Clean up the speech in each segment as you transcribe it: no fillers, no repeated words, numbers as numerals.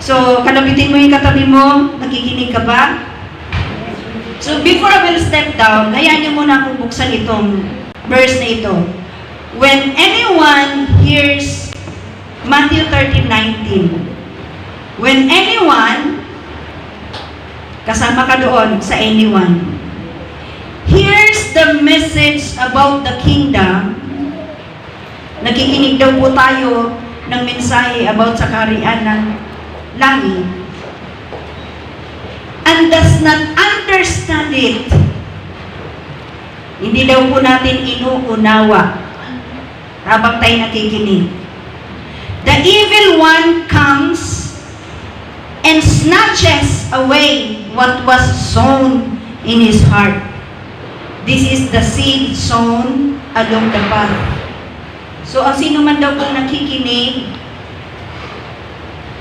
So, kalabitin mo yung katabi mo. Nakikinig ka ba? So, before I will step down, hayaan niyo muna akong buksan itong verse na ito. When anyone hears Matthew 13:19, when anyone, kasama ka doon sa anyone, hears the message about the kingdom, nakikinig daw po tayo ng mensahe about sa kaharian ng langit, and does not understand it, hindi daw po natin inuunawa habang tayo nakikinig. The evil one comes and snatches away what was sown in his heart. This is the seed sown along the path. So, ang sino man daw pong nakikinig,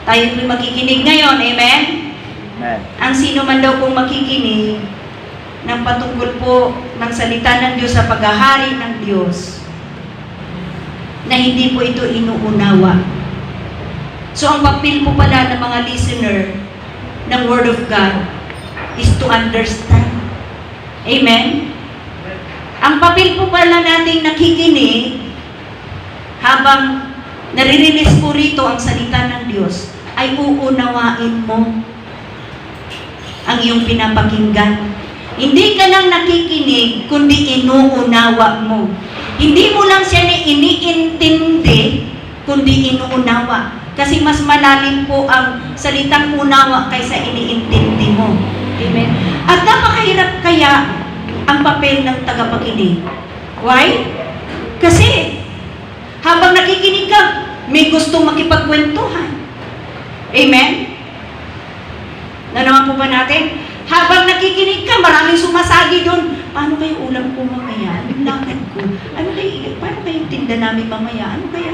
tayo po'y makikinig ngayon, amen? Amen. Ang sino man daw pong makikinig ng patungkol po ng salita ng Diyos sa paghahari ng Diyos, na hindi po ito inuunawa. So, ang papel po pala ng mga listener ng Word of God is to understand. Amen? Ang papel po pala nating nakikinig habang nare-release po rito ang salita ng Diyos, ay uunawain mo ang iyong pinapakinggan. Hindi ka lang nakikinig, kundi inuunawa mo. Hindi mo lang siya iniintindi, kundi inuunawa. Kasi mas malalim po ang salitang unawa kaysa iniintindi mo. Amen? At napakahirap kaya ang papel ng tagapakinig. Why? Kasi habang nakikinig ka, may gustong makipagkwentuhan. Amen? Nanaman po ba natin? Habang nakikinig ka, maraming sumasagi doon. Paano kayo ulam ko mamaya? Anong lakad ko? Paano kayo tinda namin mamaya? Ano kaya?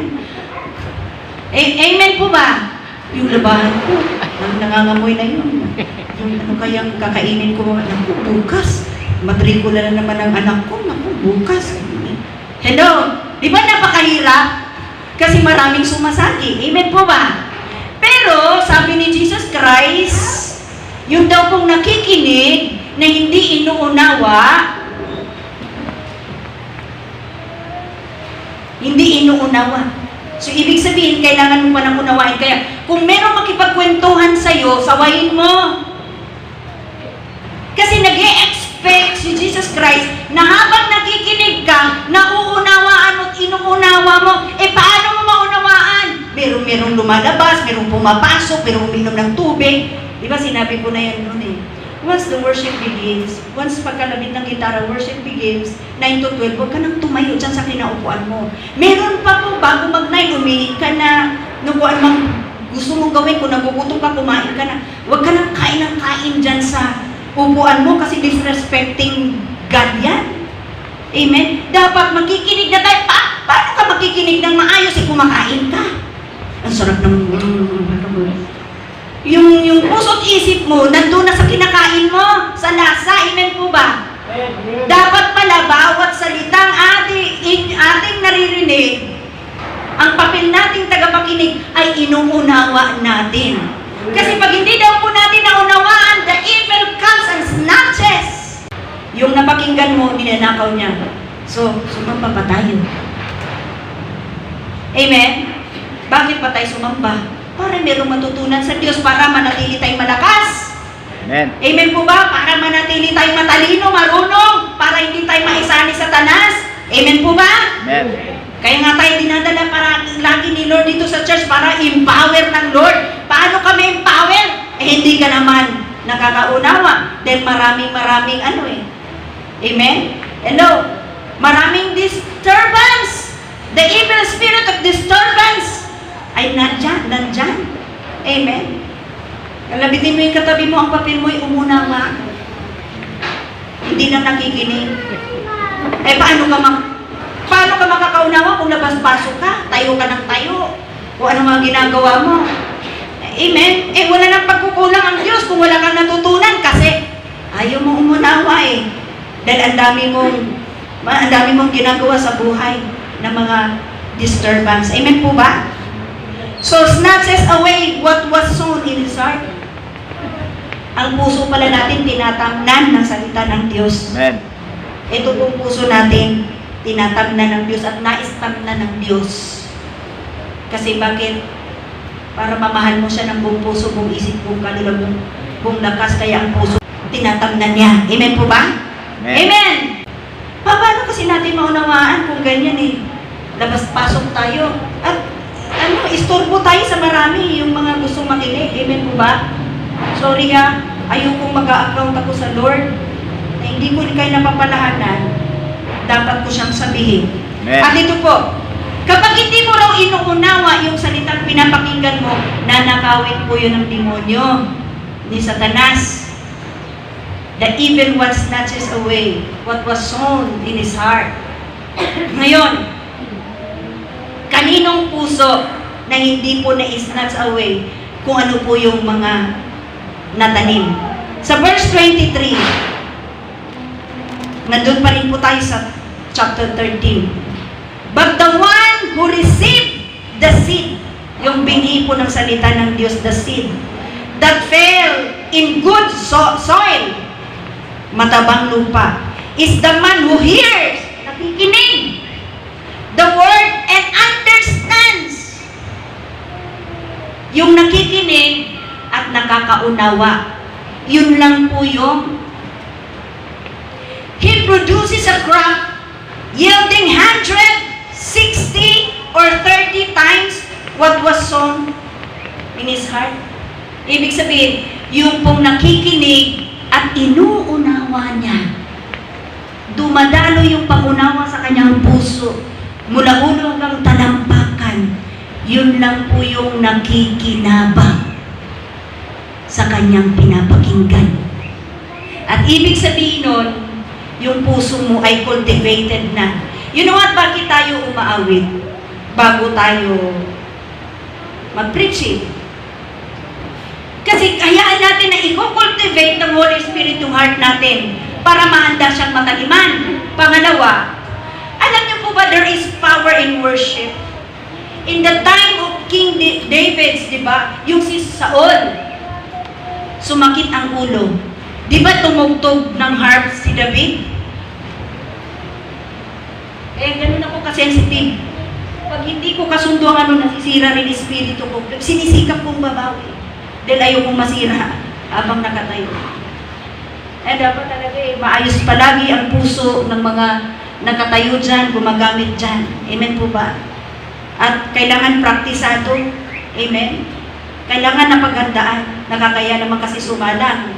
Amen po ba? Yung labahan ko, nangangamoy na yun. Yung ano kayang kakainin ko naku, bukas. Matrikula na naman ang anak ko. Naku, bukas. Hello? Di ba napakahirap? Kasi maraming sumasagi. Amen po ba? Pero, sabi ni Jesus Christ, yung daw pong nakikinig na hindi inuunawa, hindi inuunawa. So, ibig sabihin, kailangan mo pa nang unawain. Kaya, kung meron makipagkwentuhan sa'yo, sawayin mo. Kasi nag-e-expect si Jesus Christ na habang nakikinig ka, nauunawaan mo at inuunawa mo, paano mo maunawaan? Merong lumalabas, merong pumapasok, merong uminom ng tubig. Di ba sinabi ko na yan noon eh. Once the worship begins, once pagkalabit ng gitara, worship begins, 9 to 12, huwag ka nang tumayo dyan sa kinaupuan mo. Meron pa po, bago mag-9, umihi ka na, kung anong gusto mong gawin, kung nagugutom ka, kumain ka na. Huwag ka nang kain ng kain dyan sa upuan mo kasi disrespecting God yan. Amen? Dapat makikinig na tayo. Paano ka makikinig ng maayos kumakain ka? Ang sarap ng yung puso't isip mo, nandun na sa kinakain mo, sa lasa, amen po ba? Dapat pala, bawat salitang ating naririnig, ang papel nating tagapakinig ay inuunawa natin. Kasi pag hindi daw po natin naunawaan, the evil comes and snatches. Yung napakinggan mo, ninanakaw niya. So, sumamba pa tayo. Amen? Bakit pa tayo sumamba? Para merong matutunan sa Diyos, para manatili tayong malakas. Amen. Amen po ba? Para manatili tayong matalino, marunong, para hindi tayo maisani sa tanas. Amen po ba? Amen. Kaya nga tayo dinadala para lagi ni Lord dito sa church para empower ng Lord. Paano kami empower? Hindi ka naman nakakaunawa. Then maraming Amen? Hello? Maraming disturbance. The evil spirit of disturbance ay nandyan. Amen? Kalabitin mo yung katabi mo, ang papel mo ay umunawa. Hindi na nakikinig. Paano ka makakaunawa kung labas-pasok ka? Tayo ka ng tayo. Kung ano mga ginagawa mo. Amen? Wala nang pagkukulang ang Diyos kung wala kang natutunan kasi ayaw mo umunawa Dahil ang dami mong ginagawa sa buhay ng mga disturbance. Amen po ba? So, snatches away what was sown in his ang puso pala natin tinatamnan ng salita ng Diyos. Amen. Ito pong puso natin tinatamnan ng Diyos at naistamnan ng Diyos. Kasi bakit? Para mamahal mo siya ng buong puso, buong isip, buong kaluluwa, buong lakas, kaya ang puso tinatamnan niya. Amen po ba? Amen. Amen! Paano kasi natin maunawaan kung ganyan eh? Labas-pasok tayo. At istorbo tayo sa marami yung mga gustong makinig. Amen po ba? Sorry ha, ayokong mag-a-account ako sa Lord na hindi ko kayo napapalahanan. Dapat ko siyang sabihin. Amen. At ito po, kapag hindi mo raw inuunawa yung salitang pinapakinggan mo, nanakawin po yun ng demonyo ni Satanas. The evil one snatches away what was sown in his heart. Ngayon, kaninong puso na hindi po na-snatch away kung ano po yung mga natanim? Sa verse 23, nandun pa rin po tayo sa chapter 13. But the one who received the seed, yung binhi po ng salita ng Diyos, the seed, that fell in good soil, matabang lupa, is the man who hears, nakikinig, the word and understands. Yung nakikinig at nakakaunawa. Yun lang po yung he produces a crop yielding 160 or 30 times what was sown in his heart. Ibig sabihin, yung pong nakikinig at inuunawa niya, dumadalo yung pangunawa sa kanyang puso, mula ulo hanggang talampakan, yun lang po yung nakikinabang sa kanyang pinapakinggan. At ibig sabihin nun, yung puso mo ay cultivated na. You know what? Bakit tayo umaawit bago tayo mag-preaching? Kasi hayaan natin na i-cultivate ng Holy Spirit yung heart natin para maanda siyang mataliman. Pangalawa, alam niyo po ba there is power in worship? In the time of King David, di ba? Yung si Saul, sumakit ang ulo. Di ba tumugtog ng harp si David? Ganun ako ka-sensitive. Pag hindi ko kasundo ang nasisira rin espiritu ko, sinisikap kong babawi. Dahil ayaw kong masira habang nakatayo. Dapat talaga maayos palagi ang puso ng mga nakatayo dyan, gumagamit dyan. Amen po ba? At kailangan praktisado. Amen? Kailangan napaghandaan. Nakakaya naman kasi sumalang.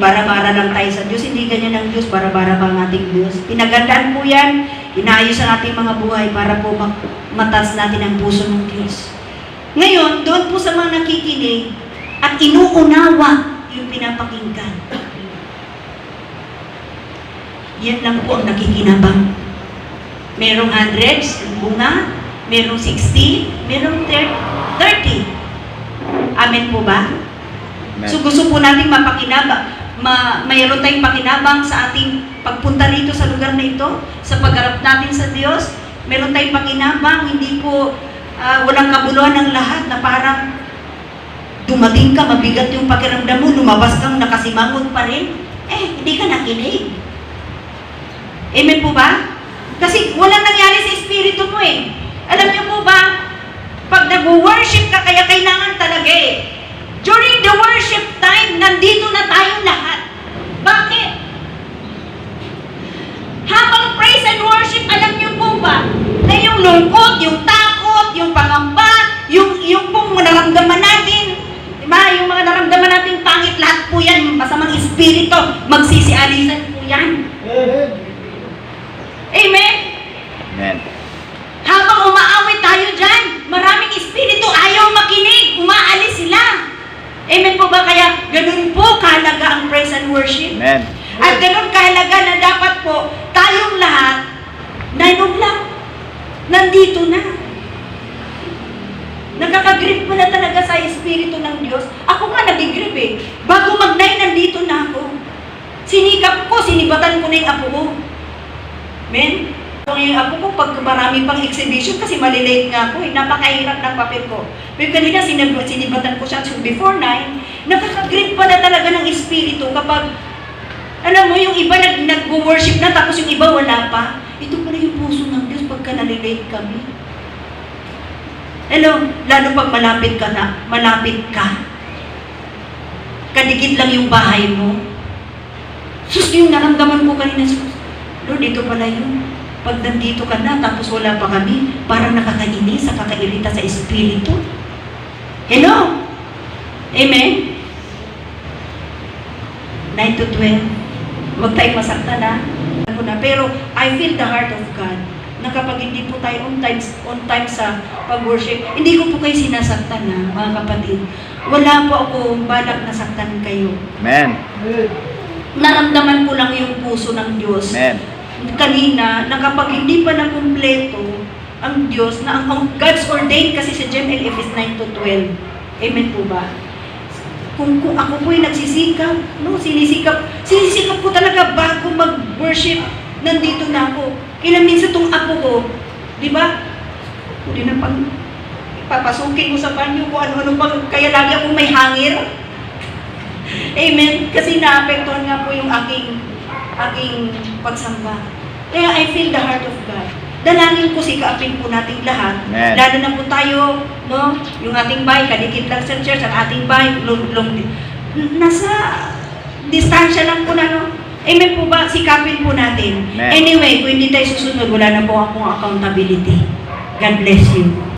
Bara-bara lang tayo sa Diyos. Hindi ganyan ang Diyos. Bara-bara pa ang ating Diyos. Pinaghandaan po yan. Inaayos ang ating mga buhay para po matas natin ang puso ng Diyos. Ngayon, doon po sa mga nakikinig at inuunawa yung pinapakinggan. Yan lang po ang nakikinabang. Merong hundreds, bunga, merong 60, merong 30. Amen po ba? Amen. So gusto po natin mapakinabang, mayroon tayong pakinabang sa ating pagpunta rito sa lugar na ito, sa pagharap natin sa Diyos. Meron tayong pakinabang, hindi po walang kabuluhan ng lahat na parang dumating ka, mabigat yung pakiramdam mo, lumabas kang nakasimangot pa rin. Hindi ka nakinig. Amen po ba? Kasi walang nangyari sa espiritu mo eh. Alam niyo po ba, pag nag-worship ka, kaya kailangan talaga during the worship time, nandito na tayong lahat. Bakit? Habang praise and worship, alam niyo po ba, na yung lungkot, yung takot, yung pangamba, yung pong naramdaman natin, diba? Yung mga naramdaman natin pangit, lahat po yan, masamang espiritu, magsisialisan po yan. Amen? Amen. Habang umaawit tayo dyan, maraming espiritu ayaw makinig, umaalis sila. Amen po ba? Kaya ganun po kahalaga ang praise and worship. Amen. At ganun kahalaga na dapat po tayong lahat lang, nandito na. Nakakagrip mo na talaga sa espiritu ng Diyos. Ako nga nagigrip Bago mag-9, nandito na ako. Sinikap ko, sinibatan ko na yung apo ko. Amen? Yung apo ko, pag marami pang exhibition, kasi malilate nga ako napakahirap ng papel ko. Pero kanina, sinibatan ko siya. So before 9, Nakaka-grip pa na talaga ng Espiritu kapag, alam mo, yung iba nag-worship na tapos yung iba wala pa. Ito pala yung puso ng Diyos pagka nalilate kami. Hello, lalo pag malapit ka. Kadikit lang yung bahay mo. Sus, yung naramdaman ko kanina, Lord, ito pala yun. Pag nandito ka na, tapos wala pa kami, parang nakakainis, nakakairita sa Espiritu. Hello? Amen? 9 to 12. Huwag tayong masaktan na. Pero I feel the heart of God na kapag hindi po tayo on time sa pag-worship, hindi ko po kayo sinasaktan na, mga kapatid. Wala po ako balak na saktan kayo. Amen. Naramdaman ko lang yung puso ng Diyos. Amen. Kanina, na kapag hindi pa nakumpleto ang Diyos, na ang God's ordained kasi sa GMLF is 9 to 12. Amen po ba? Kung ako po'y nagsisikap, sinisikap ko talaga bago mag-worship, nandito na ako. Kailan minsan itong apo ko, di ba? Hindi na pag papasukin mo sa banyo kung ano-ano pang, kaya lagi akong may hangir. Amen? Kasi naapektuhan nga po yung aking pagsamba. Kaya I feel the heart of God. Dalangin ko, sikapin po nating lahat. Amen. Lalo na po tayo, no? Yung ating bahay, kadikit lang sa church, ang ating bahay, nasa distansya lang po na, no? Amen po ba? Sikapin po natin. Amen. Anyway, kung hindi tayo susunod, wala na po akong accountability. God bless you.